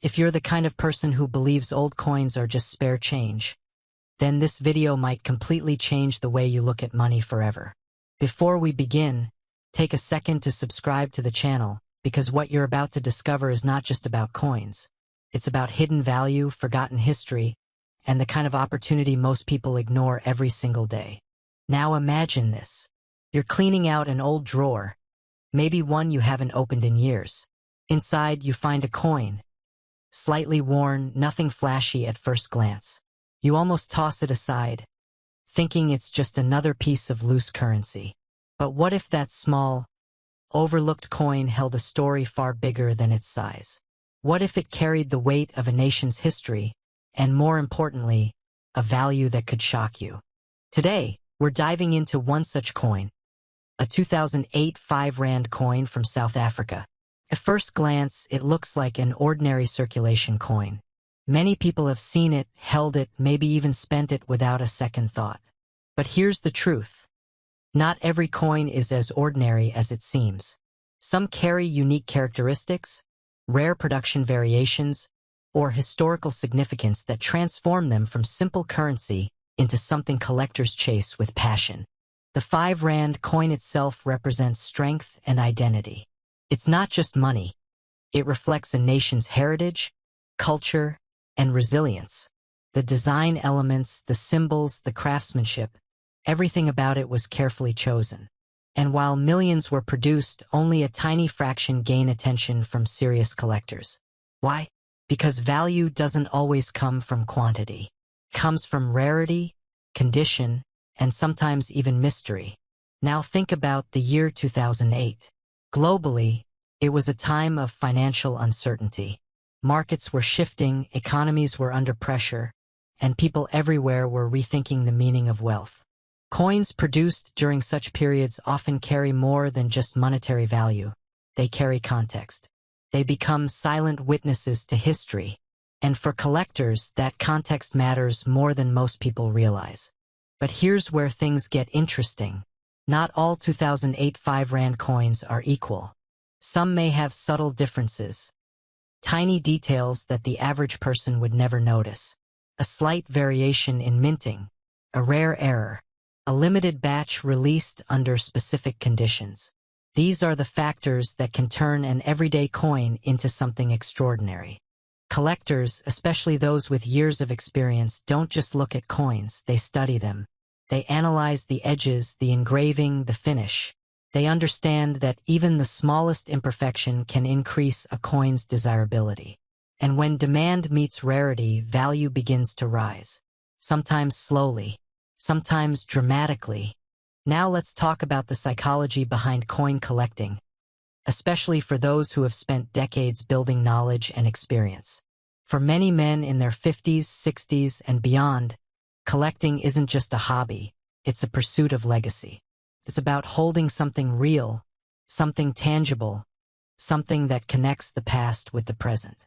If you're the kind of person who believes old coins are just spare change, then this video might completely change the way you look at money forever. Before we begin, take a second to subscribe to the channel, because what you're about to discover is not just about coins. It's about hidden value, forgotten history, and the kind of opportunity most people ignore every single day. Now imagine this. You're cleaning out an old drawer, maybe one you haven't opened in years. Inside, you find a coin. Slightly worn, nothing flashy at first glance. You almost toss it aside, thinking it's just another piece of loose currency. But what if that small, overlooked coin held a story far bigger than its size? What if it carried the weight of a nation's history, and more importantly, a value that could shock you? Today, we're diving into one such coin, a 2008 5 Rand coin from South Africa. At first glance, it looks like an ordinary circulation coin. Many people have seen it, held it, maybe even spent it without a second thought. But here's the truth. Not every coin is as ordinary as it seems. Some carry unique characteristics, rare production variations, or historical significance that transform them from simple currency into something collectors chase with passion. The 5 Rand coin itself represents strength and identity. It's not just money. It reflects a nation's heritage, culture, and resilience. The design elements, the symbols, the craftsmanship, everything about it was carefully chosen. And while millions were produced, only a tiny fraction gain attention from serious collectors. Why? Because value doesn't always come from quantity. It comes from rarity, condition, and sometimes even mystery. Now think about the year 2008. Globally, it was a time of financial uncertainty. Markets were shifting, economies were under pressure, and people everywhere were rethinking the meaning of wealth. Coins produced during such periods often carry more than just monetary value. They carry context. They become silent witnesses to history, and for collectors, that context matters more than most people realize. But here's where things get interesting. Not all 2008 5 Rand coins are equal. Some may have subtle differences, tiny details that the average person would never notice. A slight variation in minting, a rare error, a limited batch released under specific conditions. These are the factors that can turn an everyday coin into something extraordinary. Collectors, especially those with years of experience, don't just look at coins, they study them. They analyze the edges, the engraving, the finish. They understand that even the smallest imperfection can increase a coin's desirability. And when demand meets rarity, value begins to rise. Sometimes slowly, sometimes dramatically. Now let's talk about the psychology behind coin collecting, especially for those who have spent decades building knowledge and experience. For many men in their 50s, 60s, and beyond, collecting isn't just a hobby, it's a pursuit of legacy. It's about holding something real, something tangible, something that connects the past with the present.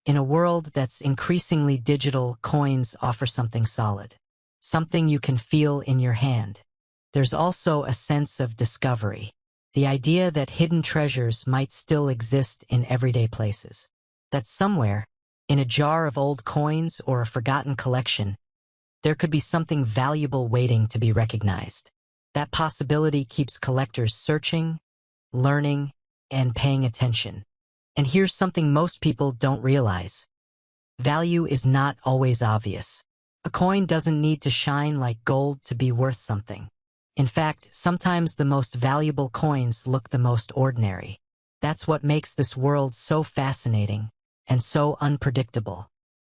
In a world that's increasingly digital, coins offer something solid, something you can feel in your hand. There's also a sense of discovery, the idea that hidden treasures might still exist in everyday places. That somewhere, in a jar of old coins or a forgotten collection, there could be something valuable waiting to be recognized. That possibility keeps collectors searching, learning, and paying attention. And here's something most people don't realize. Value is not always obvious. A coin doesn't need to shine like gold to be worth something. In fact, sometimes the most valuable coins look the most ordinary. That's what makes this world so fascinating and so unpredictable.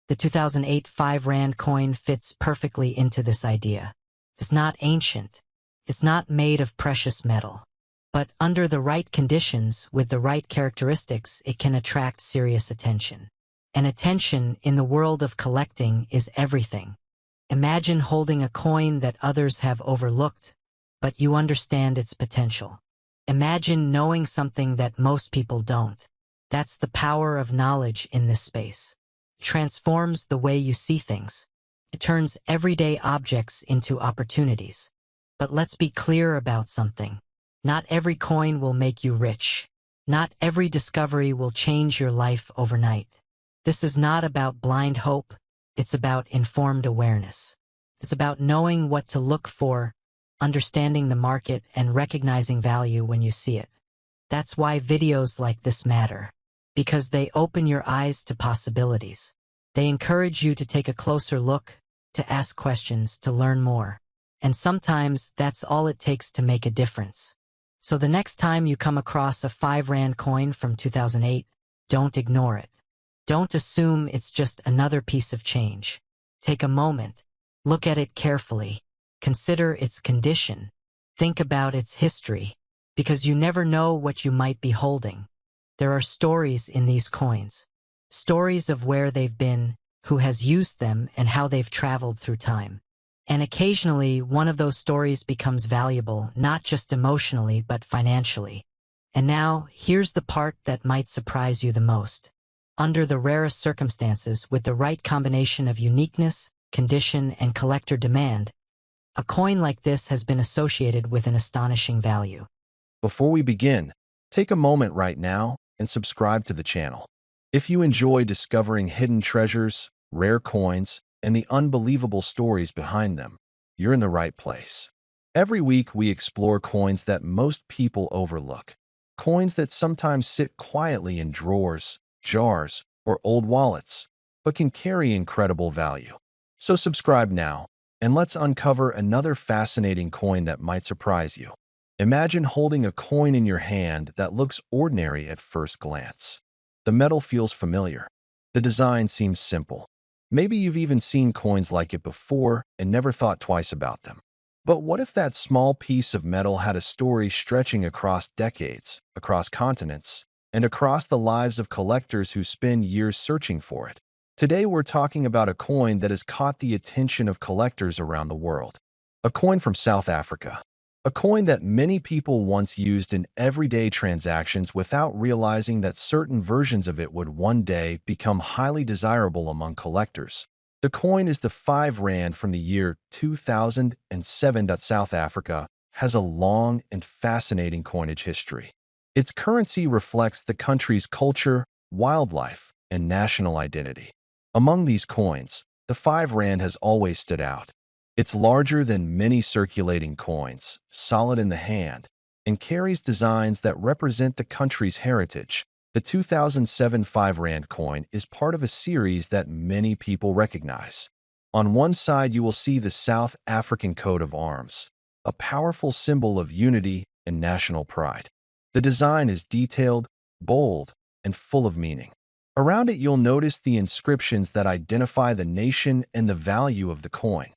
The 2008 5 Rand coin fits perfectly into this idea. It's not ancient. It's not made of precious metal. But under the right conditions, with the right characteristics, it can attract serious attention. And attention in the world of collecting is everything. Imagine holding a coin that others have overlooked, but you understand its potential. Imagine knowing something that most people don't. That's the power of knowledge in this space. It transforms the way you see things. It turns everyday objects into opportunities. But let's be clear about something. Not every coin will make you rich. Not every discovery will change your life overnight. This is not about blind hope, it's about informed awareness. It's about knowing what to look for, understanding the market, and recognizing value when you see it. That's why videos like this matter, because they open your eyes to possibilities. They encourage you to take a closer look, to ask questions, to learn more. And sometimes that's all it takes to make a difference. So the next time you come across a 5 Rand coin from 2008, don't ignore it. Don't assume it's just another piece of change. Take a moment, look at it carefully, consider its condition, think about its history, because you never know what you might be holding. There are stories in these coins. Stories of where they've been, who has used them, and how they've traveled through time. And occasionally, one of those stories becomes valuable, not just emotionally, but financially. And now, here's the part that might surprise you the most. Under the rarest circumstances, with the right combination of uniqueness, condition, and collector demand, a coin like this has been associated with an astonishing value. Before we begin, take a moment right now and subscribe to the channel. If you enjoy discovering hidden treasures, rare coins, and the unbelievable stories behind them, you're in the right place. Every week we explore coins that most people overlook. Coins that sometimes sit quietly in drawers, jars, or old wallets, but can carry incredible value. So subscribe now, and let's uncover another fascinating coin that might surprise you. Imagine holding a coin in your hand that looks ordinary at first glance. The metal feels familiar. The design seems simple. Maybe you've even seen coins like it before and never thought twice about them. But what if that small piece of metal had a story stretching across decades, across continents, and across the lives of collectors who spend years searching for it? Today we're talking about a coin that has caught the attention of collectors around the world. A coin from South Africa. A coin that many people once used in everyday transactions without realizing that certain versions of it would one day become highly desirable among collectors. The coin is the 5 Rand from the year 2007. South Africa has a long and fascinating coinage history. Its currency reflects the country's culture, wildlife, and national identity. Among these coins, the 5 Rand has always stood out. It's larger than many circulating coins, solid in the hand, and carries designs that represent the country's heritage. The 2007 5 Rand coin is part of a series that many people recognize. On one side, you will see the South African coat of arms, a powerful symbol of unity and national pride. The design is detailed, bold, and full of meaning. Around it, you'll notice the inscriptions that identify the nation and the value of the coin.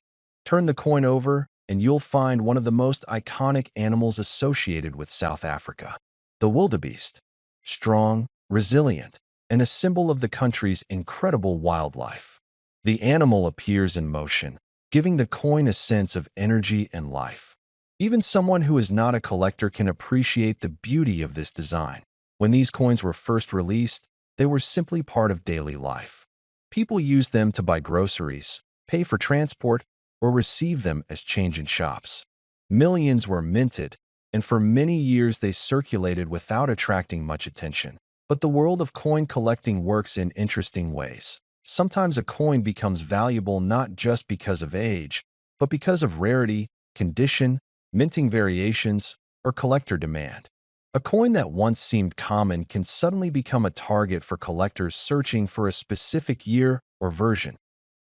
Turn the coin over, and you'll find one of the most iconic animals associated with South Africa, the wildebeest. Strong, resilient, and a symbol of the country's incredible wildlife. The animal appears in motion, giving the coin a sense of energy and life. Even someone who is not a collector can appreciate the beauty of this design. When these coins were first released, they were simply part of daily life. People used them to buy groceries, pay for transport, or receive them as change in shops. Millions were minted, and for many years they circulated without attracting much attention. But the world of coin collecting works in interesting ways. Sometimes a coin becomes valuable not just because of age, but because of rarity, condition, minting variations, or collector demand. A coin that once seemed common can suddenly become a target for collectors searching for a specific year or version.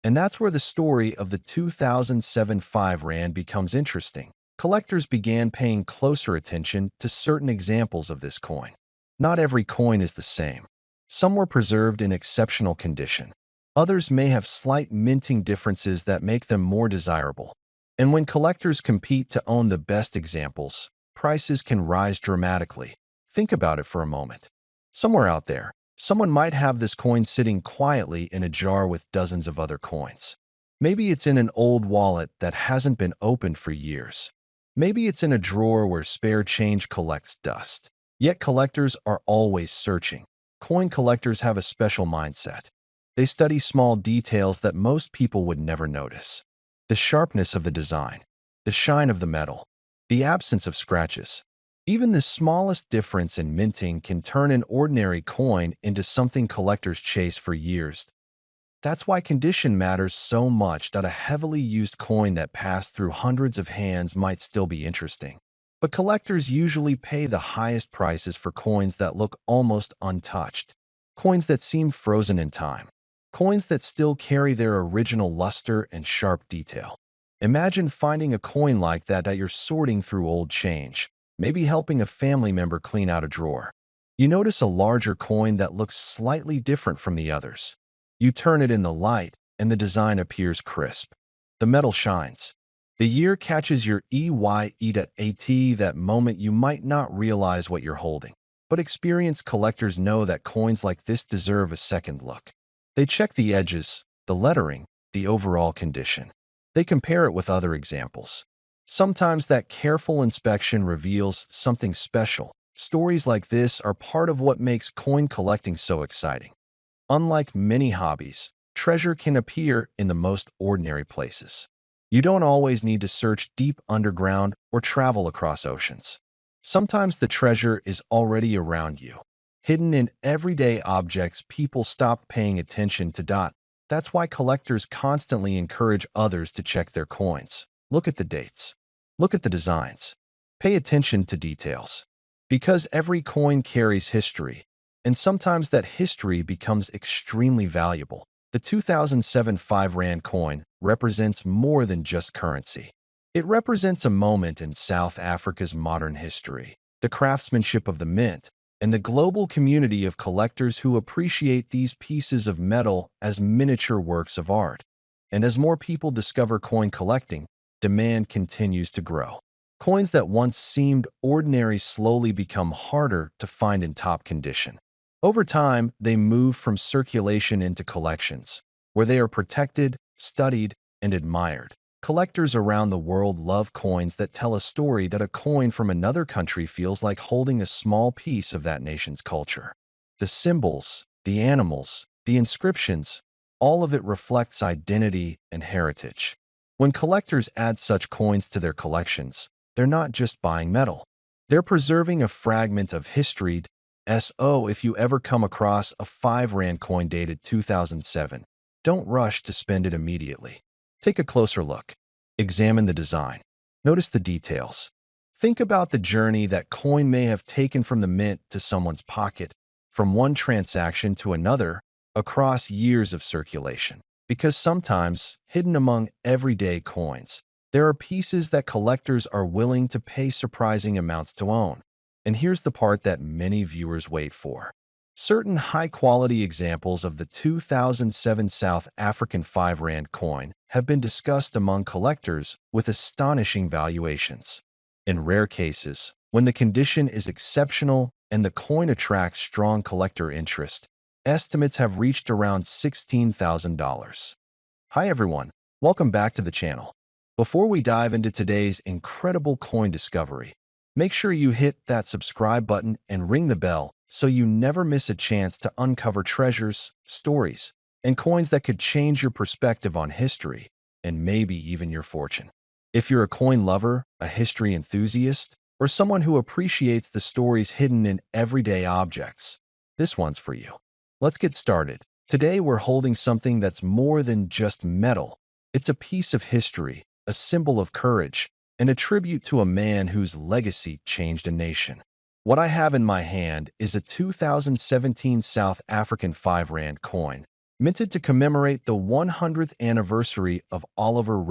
And that's where the story of the 2007 5 Rand becomes interesting. Collectors began paying closer attention to certain examples of this coin. Not every coin is the same. Some were preserved in exceptional condition. Others may have slight minting differences that make them more desirable. And when collectors compete to own the best examples, prices can rise dramatically. Think about it for a moment. Somewhere out there, someone might have this coin sitting quietly in a jar with dozens of other coins. Maybe it's in an old wallet that hasn't been opened for years. Maybe it's in a drawer where spare change collects dust. Yet collectors are always searching. Coin collectors have a special mindset. They study small details that most people would never notice. The sharpness of the design, the shine of the metal, the absence of scratches. Even the smallest difference in minting can turn an ordinary coin into something collectors chase for years. That's why condition matters so much that a heavily used coin that passed through hundreds of hands might still be interesting. But collectors usually pay the highest prices for coins that look almost untouched, coins that seem frozen in time, coins that still carry their original luster and sharp detail. Imagine finding a coin like that you're sorting through old change, maybe helping a family member clean out a drawer. You notice a larger coin that looks slightly different from the others. You turn it in the light, and the design appears crisp. The metal shines. The year catches your EYE.AT. That moment you might not realize what you're holding. But experienced collectors know that coins like this deserve a second look. They check the edges, the lettering, the overall condition. They compare it with other examples. Sometimes that careful inspection reveals something special. Stories like this are part of what makes coin collecting so exciting. Unlike many hobbies, treasure can appear in the most ordinary places. You don't always need to search deep underground or travel across oceans. Sometimes the treasure is already around you, hidden in everyday objects people stop paying attention to. That's why collectors constantly encourage others to check their coins. Look at the dates. Look at the designs. Pay attention to details. Because every coin carries history, and sometimes that history becomes extremely valuable. The 2007 5 Rand coin represents more than just currency. It represents a moment in South Africa's modern history, the craftsmanship of the mint, and the global community of collectors who appreciate these pieces of metal as miniature works of art. And as more people discover coin collecting, demand continues to grow. Coins that once seemed ordinary slowly become harder to find in top condition. Over time, they move from circulation into collections, where they are protected, studied, and admired. Collectors around the world love coins that tell a story that a coin from another country feels like holding a small piece of that nation's culture. The symbols, the animals, the inscriptions, all of it reflects identity and heritage. When collectors add such coins to their collections, they're not just buying metal. They're preserving a fragment of history. If you ever come across a 5 Rand coin dated 2007, don't rush to spend it immediately. Take a closer look. Examine the design. Notice the details. Think about the journey that coin may have taken from the mint to someone's pocket, from one transaction to another, across years of circulation. Because sometimes, hidden among everyday coins, there are pieces that collectors are willing to pay surprising amounts to own. And here's the part that many viewers wait for. Certain high-quality examples of the 2007 South African 5 Rand coin have been discussed among collectors with astonishing valuations. In rare cases, when the condition is exceptional and the coin attracts strong collector interest, estimates have reached around $16,000. Hi everyone, welcome back to the channel. Before we dive into today's incredible coin discovery, make sure you hit that subscribe button and ring the bell so you never miss a chance to uncover treasures, stories, and coins that could change your perspective on history and maybe even your fortune. If you're a coin lover, a history enthusiast, or someone who appreciates the stories hidden in everyday objects, this one's for you. Let's get started. Today we're holding something that's more than just metal. It's a piece of history, a symbol of courage, and a tribute to a man whose legacy changed a nation. What I have in my hand is a 2017 South African 5 Rand coin, minted to commemorate the 100th anniversary of Oliver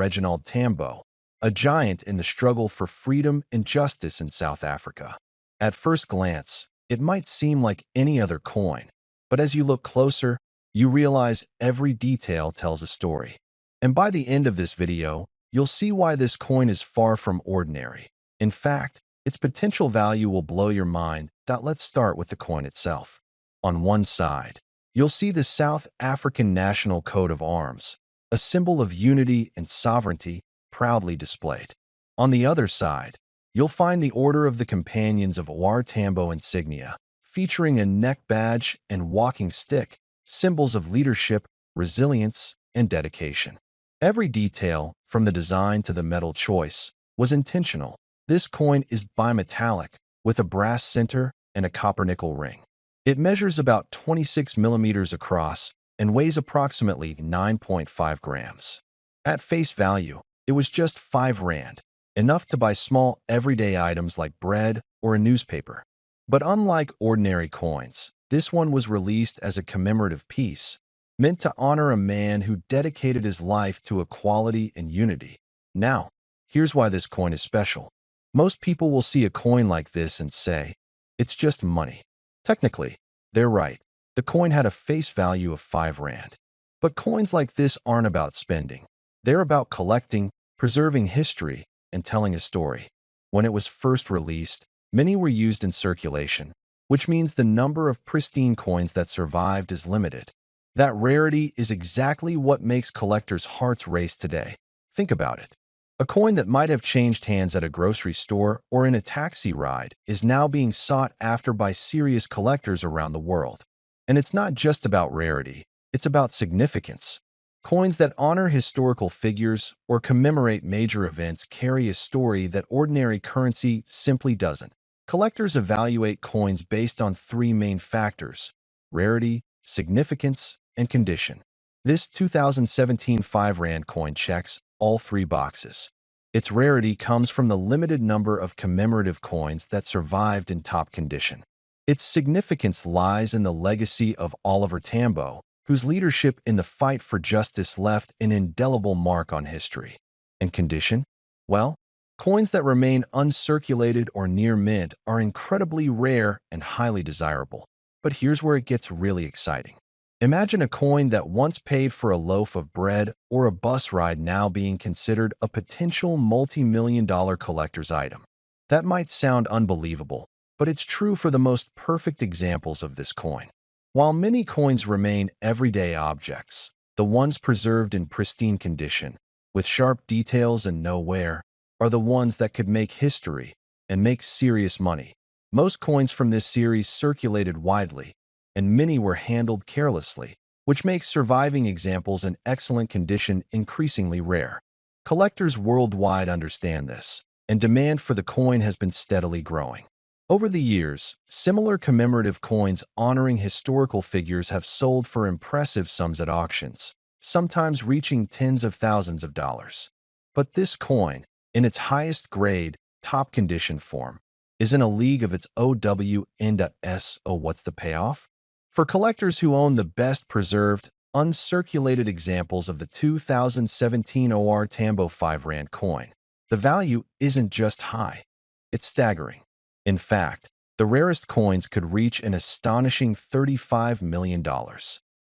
Tambo, a giant in the struggle for freedom and justice in South Africa. At first glance, it might seem like any other coin, but as you look closer, you realize every detail tells a story. And by the end of this video, you'll see why this coin is far from ordinary. In fact, its potential value will blow your mind. Let's start with the coin itself. On one side, you'll see the South African National Coat of Arms, a symbol of unity and sovereignty proudly displayed. On the other side, you'll find the Order of the Companions of Oliver Tambo insignia, featuring a neck badge and walking stick, symbols of leadership, resilience, and dedication. Every detail, from the design to the metal choice, was intentional. This coin is bimetallic, with a brass center and a copper-nickel ring. It measures about 26 millimeters across and weighs approximately 9.5 grams. At face value, it was just 5 rand, enough to buy small everyday items like bread or a newspaper. But unlike ordinary coins, this one was released as a commemorative piece, meant to honor a man who dedicated his life to equality and unity. Now, here's why this coin is special. Most people will see a coin like this and say, it's just money. Technically, they're right. The coin had a face value of 5 rand. But coins like this aren't about spending. They're about collecting, preserving history, and telling a story. When it was first released, many were used in circulation, which means the number of pristine coins that survived is limited. That rarity is exactly what makes collectors' hearts race today. Think about it. A coin that might have changed hands at a grocery store or in a taxi ride is now being sought after by serious collectors around the world. And it's not just about rarity, it's about significance. Coins that honor historical figures or commemorate major events carry a story that ordinary currency simply doesn't. Collectors evaluate coins based on 3 main factors: rarity, significance, and condition. This 2017 5 Rand coin checks all 3 boxes. Its rarity comes from the limited number of commemorative coins that survived in top condition. Its significance lies in the legacy of Oliver Tambo, whose leadership in the fight for justice left an indelible mark on history. And condition? Well, coins that remain uncirculated or near mint are incredibly rare and highly desirable. But here's where it gets really exciting. Imagine a coin that once paid for a loaf of bread or a bus ride now being considered a potential multi-million-dollar collector's item. That might sound unbelievable, but it's true for the most perfect examples of this coin. While many coins remain everyday objects, the ones preserved in pristine condition, with sharp details and no wear, are the ones that could make history and make serious money. Most coins from this series circulated widely, and many were handled carelessly, which makes surviving examples in excellent condition increasingly rare. Collectors worldwide understand this, and demand for the coin has been steadily growing. Over the years, similar commemorative coins honoring historical figures have sold for impressive sums at auctions, sometimes reaching tens of thousands of dollars. But this coin, in its highest grade, top condition form, is in a league of its OWN.S. Oh, what's the payoff? For collectors who own the best preserved, uncirculated examples of the 2017 OR Tambo 5 Rand coin, the value isn't just high, it's staggering. In fact, the rarest coins could reach an astonishing $35 million.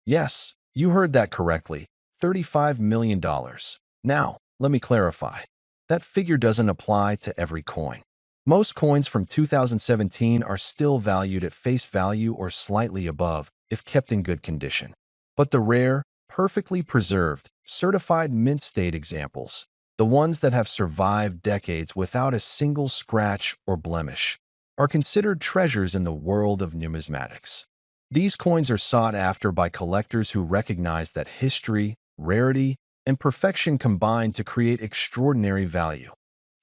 Yes, you heard that correctly, $35 million. Now, let me clarify. That figure doesn't apply to every coin. Most coins from 2017 are still valued at face value or slightly above if kept in good condition. But the rare, perfectly preserved, certified mint state examples, the ones that have survived decades without a single scratch or blemish, are considered treasures in the world of numismatics. These coins are sought after by collectors who recognize that history, rarity, and perfection combine to create extraordinary value.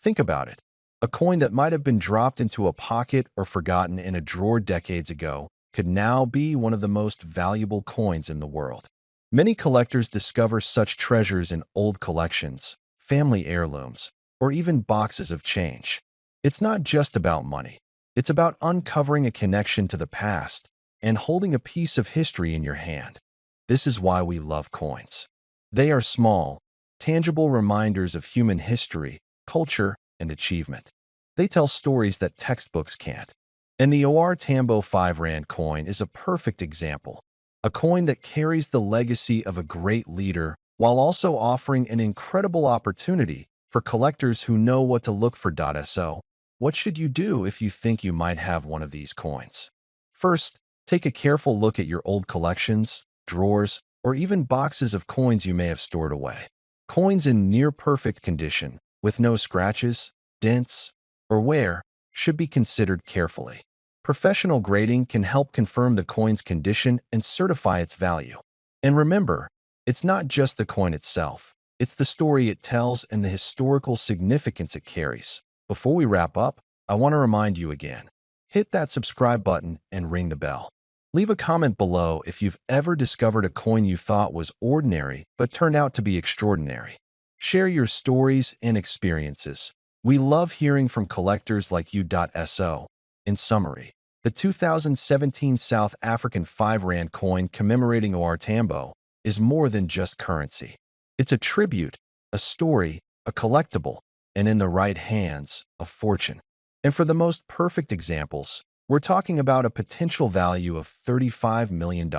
Think about it. A coin that might have been dropped into a pocket or forgotten in a drawer decades ago could now be one of the most valuable coins in the world. Many collectors discover such treasures in old collections, family heirlooms, or even boxes of change. It's not just about money. It's about uncovering a connection to the past and holding a piece of history in your hand. This is why we love coins. They are small, tangible reminders of human history, culture, and achievement. They tell stories that textbooks can't. And the OR Tambo 5 Rand coin is a perfect example. A coin that carries the legacy of a great leader while also offering an incredible opportunity for collectors who know what to look for. So, what should you do if you think you might have one of these coins? First, take a careful look at your old collections, drawers, or even boxes of coins you may have stored away. Coins in near-perfect condition, with no scratches, dents, or wear, should be considered carefully. Professional grading can help confirm the coin's condition and certify its value. And remember, it's not just the coin itself. It's the story it tells and the historical significance it carries. Before we wrap up, I want to remind you again, hit that subscribe button and ring the bell. Leave a comment below if you've ever discovered a coin you thought was ordinary but turned out to be extraordinary. Share your stories and experiences. We love hearing from collectors like you. So, in summary, the 2017 South African 5 Rand coin commemorating Oliver Tambo is more than just currency. It's a tribute, a story, a collectible, and in the right hands, a fortune. And for the most perfect examples, we're talking about a potential value of $35 million.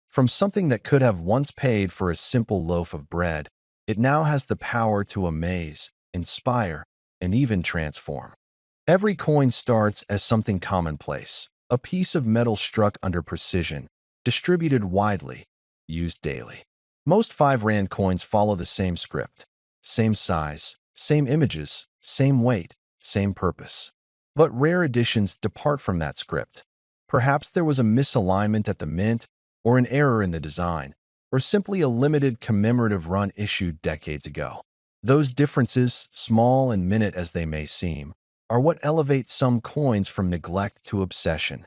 From something that could have once paid for a simple loaf of bread, it now has the power to amaze, inspire, and even transform. Every coin starts as something commonplace, a piece of metal struck under precision, distributed widely, used daily. Most 5 Rand coins follow the same script, same size, same images, same weight, same purpose. But rare editions depart from that script. Perhaps there was a misalignment at the mint, or an error in the design, or simply a limited commemorative run issued decades ago. Those differences, small and minute as they may seem, are what elevate some coins from neglect to obsession.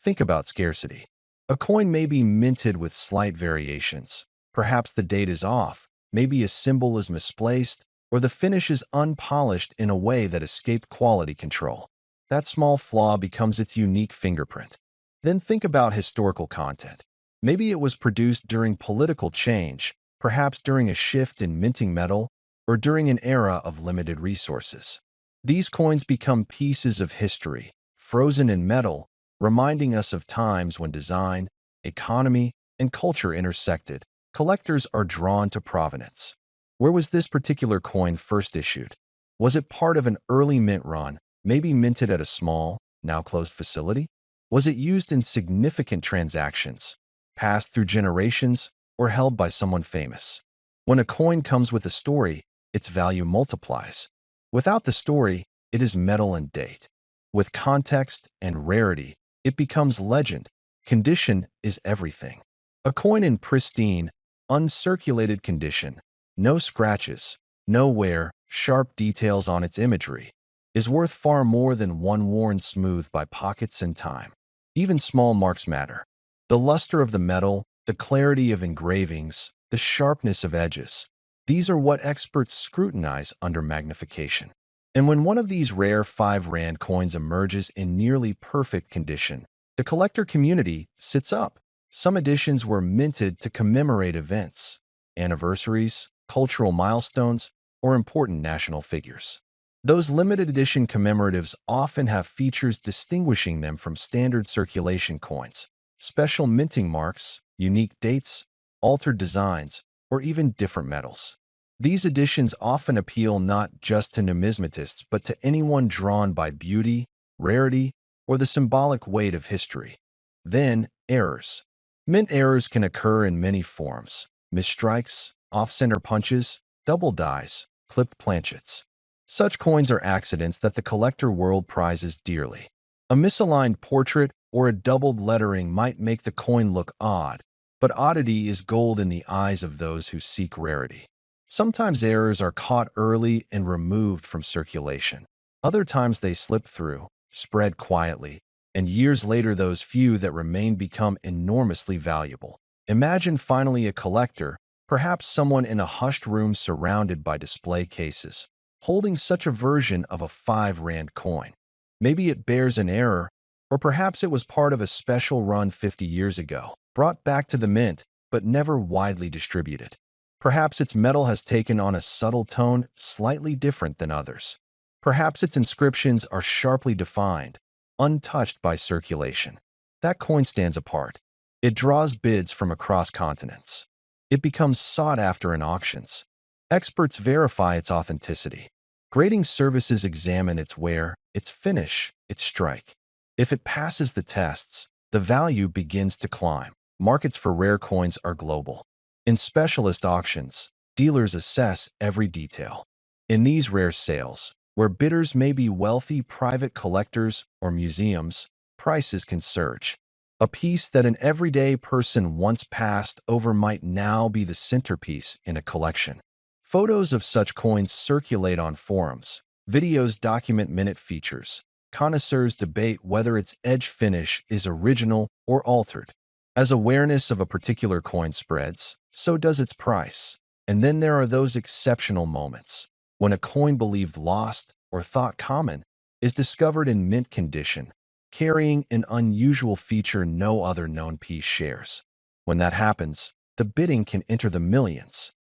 Think about scarcity. A coin may be minted with slight variations. Perhaps the date is off, maybe a symbol is misplaced, or the finish is unpolished in a way that escaped quality control. That small flaw becomes its unique fingerprint. Then think about historical content. Maybe it was produced during political change, perhaps during a shift in minting metal, or during an era of limited resources. These coins become pieces of history, frozen in metal, reminding us of times when design, economy, and culture intersected. Collectors are drawn to provenance. Where was this particular coin first issued? Was it part of an early mint run, maybe minted at a small, now closed facility? Was it used in significant transactions, passed through generations, or held by someone famous? When a coin comes with a story, its value multiplies. Without the story, it is metal and date. With context and rarity, it becomes legend. Condition is everything. A coin in pristine, uncirculated condition, no scratches, no wear, sharp details on its imagery, is worth far more than one worn smooth by pockets and time. Even small marks matter. The luster of the metal, the clarity of engravings, the sharpness of edges. These are what experts scrutinize under magnification. And when one of these rare 5 Rand coins emerges in nearly perfect condition, the collector community sits up. Some editions were minted to commemorate events, anniversaries, cultural milestones, or important national figures. Those limited edition commemoratives often have features distinguishing them from standard circulation coins, special minting marks, unique dates, altered designs, or even different metals. These editions often appeal not just to numismatists but to anyone drawn by beauty, rarity, or the symbolic weight of history. Then, errors. Mint errors can occur in many forms: misstrikes, off-center punches, double dies, clipped planchets. Such coins are accidents that the collector world prizes dearly. A misaligned portrait or a doubled lettering might make the coin look odd, but oddity is gold in the eyes of those who seek rarity. Sometimes errors are caught early and removed from circulation. Other times they slip through, spread quietly, and years later those few that remain become enormously valuable. Imagine finally a collector, perhaps someone in a hushed room surrounded by display cases, holding such a version of a 5 Rand coin. Maybe it bears an error, or perhaps it was part of a special run 50 years ago, brought back to the mint, but never widely distributed. Perhaps its metal has taken on a subtle tone slightly different than others. Perhaps its inscriptions are sharply defined, untouched by circulation. That coin stands apart. It draws bids from across continents. It becomes sought after in auctions. Experts verify its authenticity. Grading services examine its wear, its finish, its strike. If it passes the tests, the value begins to climb. Markets for rare coins are global. In specialist auctions, dealers assess every detail. In these rare sales, where bidders may be wealthy private collectors or museums, prices can surge. A piece that an everyday person once passed over might now be the centerpiece in a collection. Photos of such coins circulate on forums. Videos document minute features. connoisseurs debate whether its edge finish is original or altered. As awareness of a particular coin spreads, so does its price. And then there are those exceptional moments when a coin believed lost or thought common is discovered in mint condition, carrying an unusual feature no other known piece shares. When that happens, the bidding can enter the millions,